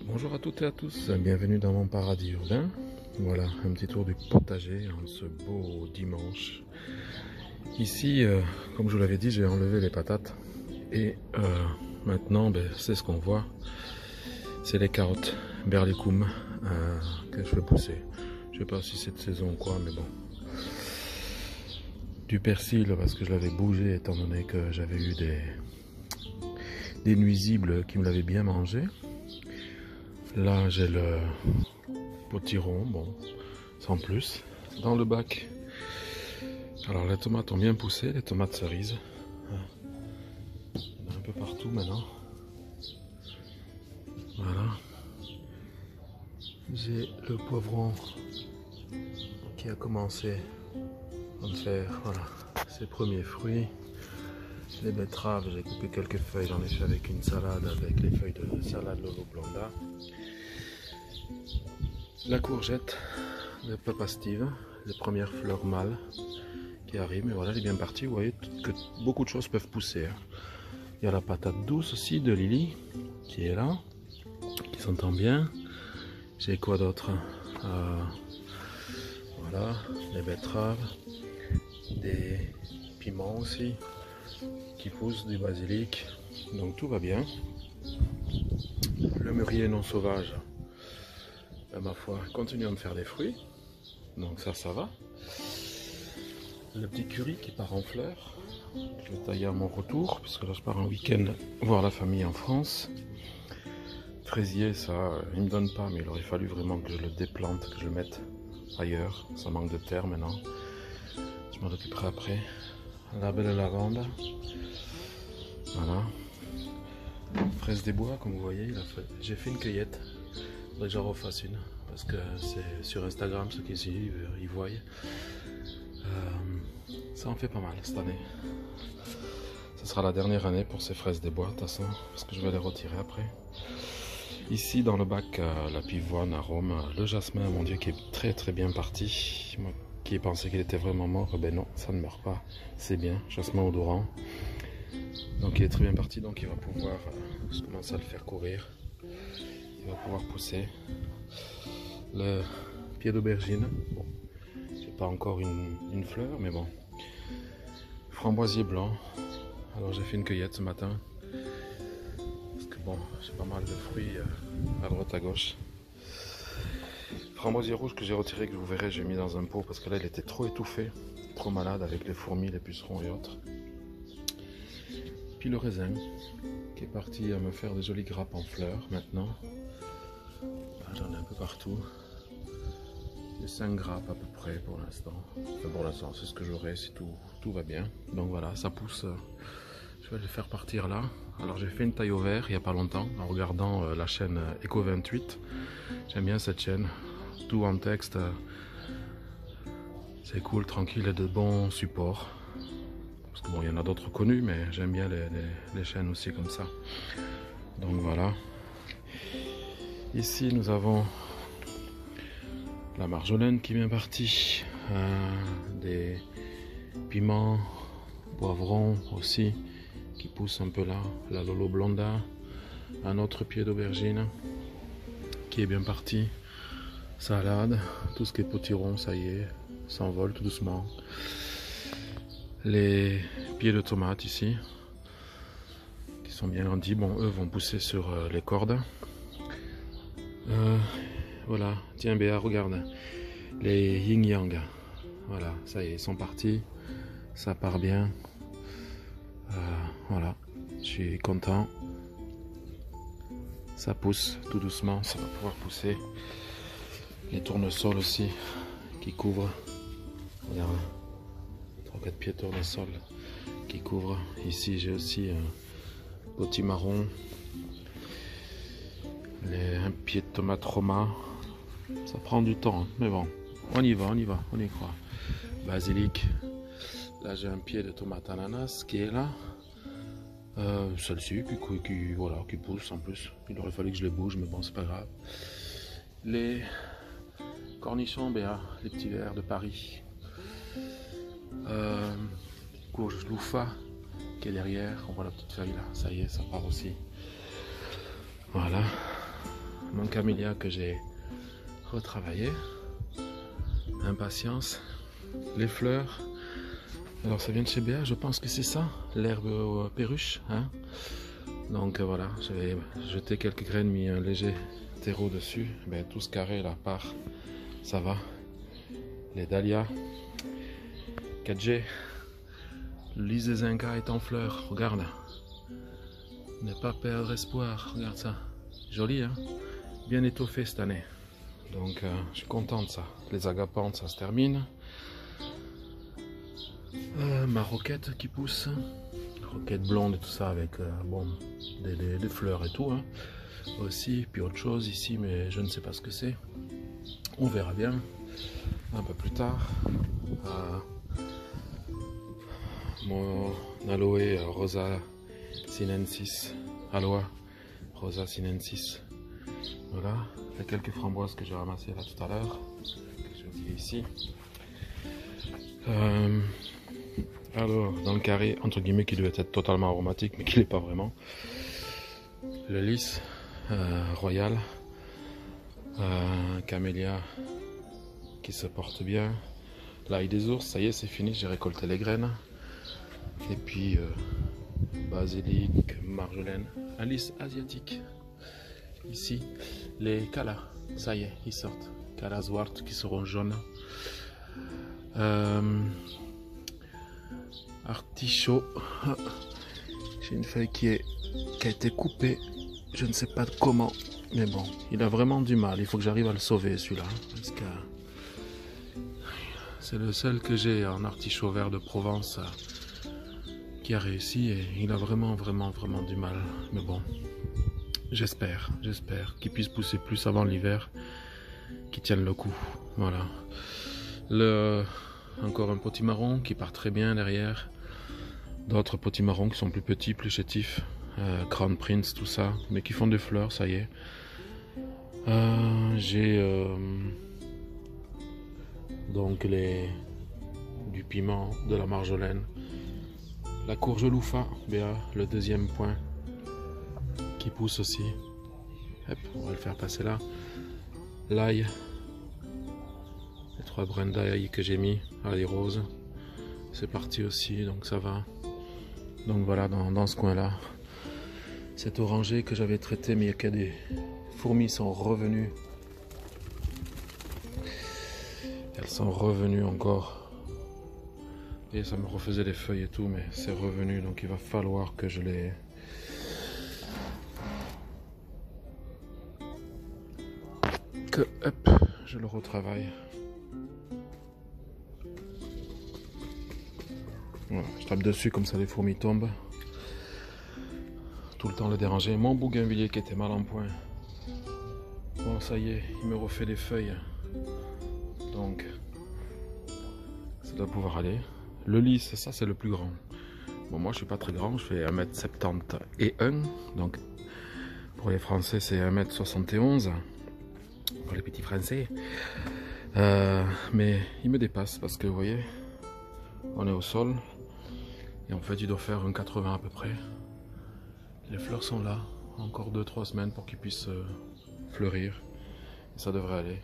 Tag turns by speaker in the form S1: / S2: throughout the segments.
S1: Bonjour à toutes et à tous, bienvenue dans mon paradis urbain. Voilà, un petit tour du potager en ce beau dimanche. Ici, comme je vous l'avais dit, j'ai enlevé les patates. Et maintenant, c'est ce qu'on voit. C'est les carottes berlicum que je fais pousser. Je sais pas si c'est de saison ou quoi, mais bon. Du persil, parce que je l'avais bougé étant donné que j'avais eu des nuisibles qui me l'avaient bien mangé. Là, j'ai le potiron, bon, sans plus. Dans le bac, alors les tomates ont bien poussé, les tomates cerises. Il y en a un peu partout maintenant. Voilà. J'ai le poivron qui a commencé à me faire, voilà, ses premiers fruits. Les betteraves, j'ai coupé quelques feuilles, j'en ai fait avec une salade, avec les feuilles de salade Lolo Blonda. La courgette de Papa Steve, les premières fleurs mâles qui arrivent, mais voilà, elle est bien partie. Vous voyez que beaucoup de choses peuvent pousser. Il y a la patate douce aussi de Lily qui est là, qui s'entend bien. J'ai quoi d'autre? Voilà, les betteraves, des piments aussi qui poussent, du basilic, donc tout va bien. Le mûrier non sauvage, ma foi, continue à me faire des fruits, donc ça va. Le petit curry qui part en fleurs, je vais tailler à mon retour, puisque là je pars en week-end voir la famille en France. Fraisier, ça, il me donne pas, mais il aurait fallu vraiment que je le déplante, que je le mette ailleurs. Ça manque de terre maintenant. Je m'en occuperai après. La belle lavande. Voilà. Fraise des bois, comme vous voyez, j'ai fait une cueillette. Il faudrait que j'en refasse une, parce que c'est sur Instagram, ceux qui suivent, ils voient. Ça en fait pas mal cette année. Ce sera la dernière année pour ces fraises des bois, de toute façon, parce que je vais les retirer après. Ici dans le bac, la pivoine, arôme, le jasmin, mon Dieu, qui est très bien parti. Moi qui pensais qu'il était vraiment mort, ben non, ça ne meurt pas, c'est bien, jasmin odorant. Donc il est très bien parti, donc il va pouvoir, je commence à le faire courir, il va pouvoir pousser. Le pied d'aubergine, bon, j'ai pas encore une fleur, mais bon. Framboisier blanc, alors j'ai fait une cueillette ce matin. Bon, j'ai pas mal de fruits à droite à gauche. Framboisier rouge que j'ai retiré, que vous verrez, j'ai mis dans un pot parce que là il était trop étouffé, trop malade avec les fourmis, les pucerons et autres. Puis le raisin qui est parti à me faire des jolies grappes en fleurs maintenant. J'en ai un peu partout. J'ai 5 grappes à peu près pour l'instant. Enfin, pour l'instant, c'est ce que j'aurai si tout va bien. Donc voilà, ça pousse. Je vais les faire partir là. Alors j'ai fait une taille au vert il n'y a pas longtemps en regardant la chaîne Eco28. J'aime bien cette chaîne. Tout en texte. C'est cool, tranquille et de bons supports. Parce que bon, il y en a d'autres connus, mais j'aime bien les chaînes aussi comme ça. Donc voilà. Ici nous avons la marjolaine qui est bien partie. Des piments, poivrons aussi qui pousse un peu là, la Lolo Blonda, un autre pied d'aubergine qui est bien parti, salade, tout ce qui est potiron, ça y est, s'envole tout doucement. Les pieds de tomates ici, qui sont bien grandis, bon eux vont pousser sur les cordes. Voilà, tiens Béa, regarde, les yin yang, voilà, ça y est, ils sont partis, ça part bien. Voilà, je suis content. Ça pousse tout doucement, ça va pouvoir pousser. Les tournesols aussi qui couvrent. Regarde, 3-4 pieds de tournesol qui couvrent. Ici j'ai aussi un potimarron, un pied de tomate roma. Ça prend du temps, hein, mais bon, on y va, on y croit. Basilic. Là j'ai un pied de tomate ananas qui est là. Celle-ci qui pousse en plus. Il aurait fallu que je les bouge, mais bon, c'est pas grave. Les cornichons, les petits verts de Paris. Courge loufa qui est derrière. On voit la petite feuille là. Ça y est, ça part aussi. Voilà. Mon un camélia que j'ai retravaillé. Impatience. Les fleurs. Alors ça vient de chez Béa, je pense que c'est ça, l'herbe perruche. Hein, donc voilà, j'avais jeté quelques graines, mis un léger terreau dessus. Ben, tout ce carré là part, ça va. Les dahlias. 4G. Le lys des Incas est en fleurs, regarde. Ne pas perdre espoir, regarde ça. Joli, hein? Bien étoffé cette année. Donc je suis content de ça. Les agapantes, ça se termine. Ma roquette qui pousse. Roquette blonde et tout ça avec bon, des fleurs et tout. Hein. Aussi, puis autre chose ici, mais je ne sais pas ce que c'est. On verra bien un peu plus tard. Mon aloe rosa sinensis. Aloe rosa sinensis. Voilà, il y a quelques framboises que j'ai ramassées là tout à l'heure, que j'ai oublié ici. Alors, dans le carré, entre guillemets, qui devait être totalement aromatique, mais qui n'est pas vraiment. Le lys royal, camélia qui se porte bien. L'ail des ours, ça y est, c'est fini, j'ai récolté les graines. Et puis, basilic, marjolaine, un lys asiatique. Ici, les calas, ça y est, ils sortent. Calas Zwart qui seront jaunes. Artichaut. J'ai une feuille qui a été coupée. Je ne sais pas comment. Mais bon, il a vraiment du mal. Il faut que j'arrive à le sauver celui-là. Parce que c'est le seul que j'ai en artichaut vert de Provence qui a réussi. Et il a vraiment du mal. Mais bon. J'espère qu'il puisse pousser plus avant l'hiver, qu'il tienne le coup. Voilà. Encore un potimarron qui part très bien derrière. D'autres potimarrons qui sont plus petits, plus chétifs. Crown Prince, tout ça. Mais qui font des fleurs, ça y est. J'ai donc du piment, de la marjolaine. La courge loufa, Béa, le deuxième point. Qui pousse aussi. Hop, on va le faire passer là. L'ail. Les 3 brins d'ail que j'ai mis. Ail rose. C'est parti aussi, donc ça va. Donc voilà, dans ce coin-là. Cet oranger que j'avais traité, mais il y a que des fourmis sont revenues. Elles sont revenues encore. Et ça me refaisait les feuilles et tout, mais c'est revenu, donc il va falloir que je les... hop, je le retravaille. Voilà, je tape dessus comme ça les fourmis tombent. Tout le temps le déranger. Mon bougainvillier qui était mal en point. Bon, ça y est, il me refait des feuilles. Donc, ça doit pouvoir aller. Le lys, ça c'est le plus grand. Bon, moi je suis pas très grand, je fais 1m71. Donc, pour les Français c'est 1m71. Pour les petits Français. Mais il me dépasse parce que vous voyez, on est au sol. Et en fait, il doit faire un 80 à peu près. Les fleurs sont là. Encore 2-3 semaines pour qu'ils puissent fleurir. Et ça devrait aller.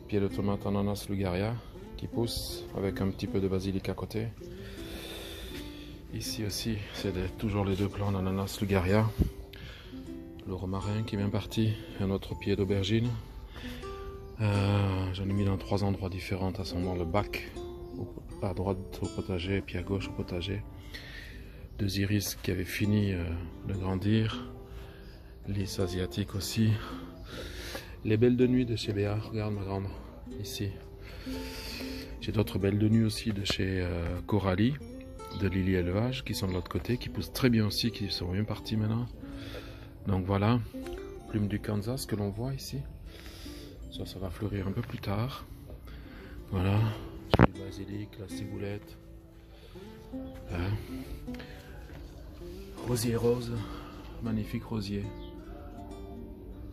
S1: Pied de tomate ananas Lugaria qui pousse avec un petit peu de basilic à côté. Ici aussi, c'est toujours les 2 plants d'ananas Lugaria. Le romarin qui est bien parti. Un autre pied d'aubergine. J'en ai mis dans 3 endroits différents. À ce moment, le bac. À droite au potager, puis à gauche au potager. 2 iris qui avaient fini de grandir. Lys asiatique aussi. Les belles de nuit de chez Béa, regarde ma grande, ici. J'ai d'autres belles de nuit aussi de chez Coralie, de Lily Élevage, qui sont de l'autre côté, qui poussent très bien aussi, qui sont bien partis maintenant. Donc voilà, plume du Kansas que l'on voit ici. Ça va fleurir un peu plus tard. Voilà. Le basilic, la ciboulette, hein. Rosier rose, magnifique rosier.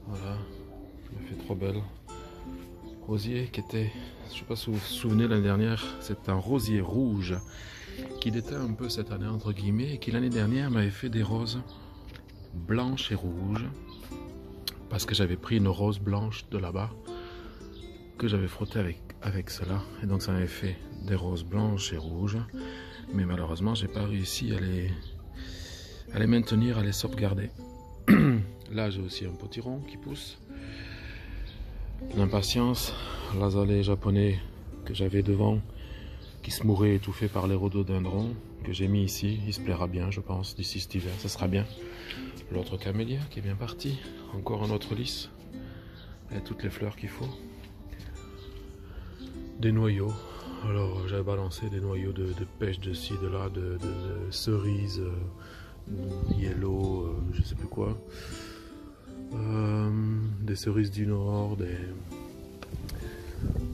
S1: Voilà, il fait trop belle. Rosier qui était, je ne sais pas si vous vous souvenez, l'année dernière, c'est un rosier rouge qui déteint un peu cette année entre guillemets et qui l'année dernière m'avait fait des roses blanches et rouges. parce que j'avais pris une rose blanche de là-bas que j'avais frotté avec cela, et donc ça m'avait fait des roses blanches et rouges, mais malheureusement j'ai pas réussi à les maintenir, à les sauvegarder. Là j'ai aussi un potiron qui pousse. L'impatience, l'azalée japonais que j'avais devant, qui se mourait étouffé par les rhododendrons, que j'ai mis ici, il se plaira bien je pense, d'ici cet hiver, ça sera bien. L'autre camélia qui est bien parti, encore un autre lys, et toutes les fleurs qu'il faut. Des noyaux, alors j'avais balancé des noyaux de pêche de ci, de là, de cerises, yellow, je sais plus quoi. Des cerises du nord, des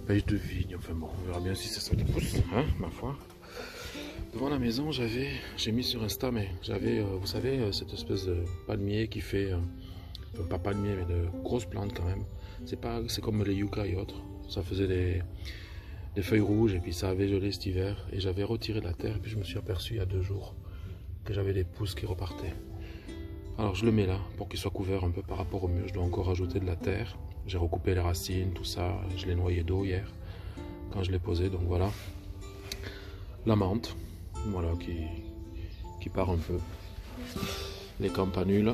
S1: pêches de vigne, enfin bon, on verra bien si c'est ça qui pousse, hein, ma foi. Devant la maison, j'ai mis sur Insta, mais j'avais, vous savez, cette espèce de palmier qui fait, pas palmier, mais de grosses plantes quand même. C'est comme les yucca et autres, ça faisait des feuilles rouges et puis ça avait gelé cet hiver. Et j'avais retiré de la terre, et puis je me suis aperçu il y a 2 jours que j'avais des pousses qui repartaient. Alors je le mets là pour qu'il soit couvert un peu par rapport au mur. Je dois encore rajouter de la terre. J'ai recoupé les racines, tout ça. Je l'ai noyé d'eau hier quand je l'ai posé. Donc voilà. La menthe, voilà, qui part un peu. Les campanules.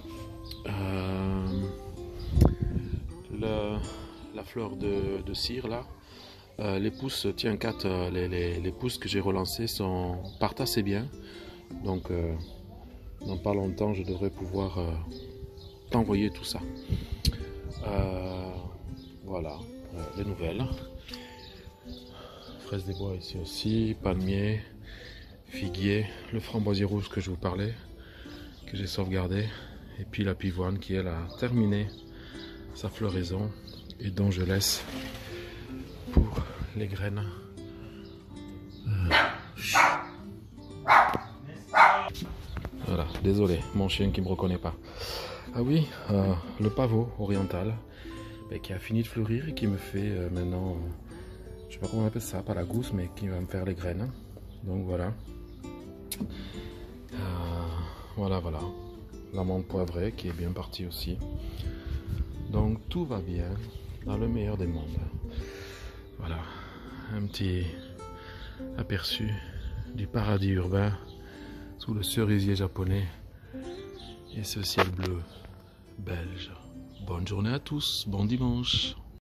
S1: La fleur de cire là. Les pousses, tiens Kat, les pousses que j'ai relancées partent assez bien. Donc dans pas longtemps je devrais pouvoir t'envoyer tout ça. Voilà les nouvelles. Fraises des bois ici aussi, palmier, figuier, le framboisier rouge que je vous parlais, que j'ai sauvegardé, et puis la pivoine qui elle a terminé sa floraison et dont je laisse pour les graines. Voilà, désolé, mon chien qui me reconnaît pas. Ah oui, le pavot oriental qui a fini de fleurir et qui me fait maintenant, je sais pas comment on appelle ça, pas la gousse, mais qui va me faire les graines. Donc voilà. Voilà. La menthe poivrée qui est bien partie aussi. Donc tout va bien dans le meilleur des mondes. Voilà, un petit aperçu du paradis urbain sous le cerisier japonais et ce ciel bleu belge. Bonne journée à tous, bon dimanche.